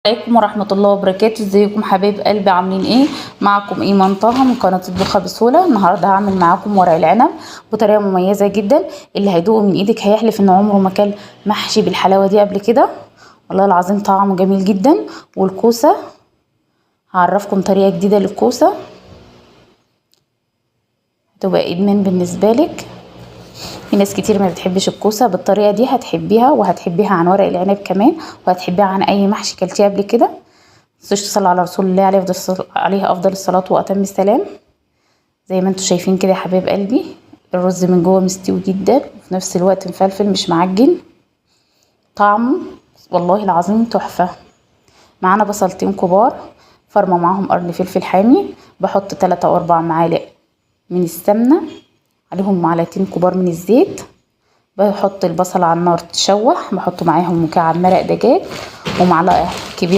عليكم ورحمة الله وبركاته. ازيكم حبايب قلبي، عاملين ايه؟ معكم ايمان طه من قناة اطبخها بسهولة. النهاردة هعمل معاكم ورق العنب بطريقة مميزة جدا. اللي هيدوقه من ايدك هيحلف ان عمره ما كان محشي بالحلاوة دي قبل كده. والله العظيم طعمه جميل جدا. والكوسة هعرفكم طريقة جديدة للكوسة هتبقى ادمان بالنسبة لك. في ناس كتير ما بتحبش الكوسه، بالطريقه دي هتحبيها، وهتحبيها عن ورق العنب كمان، وهتحبيها عن اي محشي كلتيه قبل كده. متنسوش تصلوا على رسول الله عليه افضل الصلاه واتم السلام. زي ما انتم شايفين كده يا حبايب قلبي، الرز من جوه مستوي جدا وفي نفس الوقت مفلفل مش معجن، طعمه والله العظيم تحفه. معانا بصلتين كبار، فرمه معاهم قرن فلفل حامي، بحط 3 أو 4 معالق من السمنه، عليهم معلقتين كبار من الزيت، بحط البصل على النار تشوح، بحط معاهم مكعب مرق دجاج ومعلقه كبيره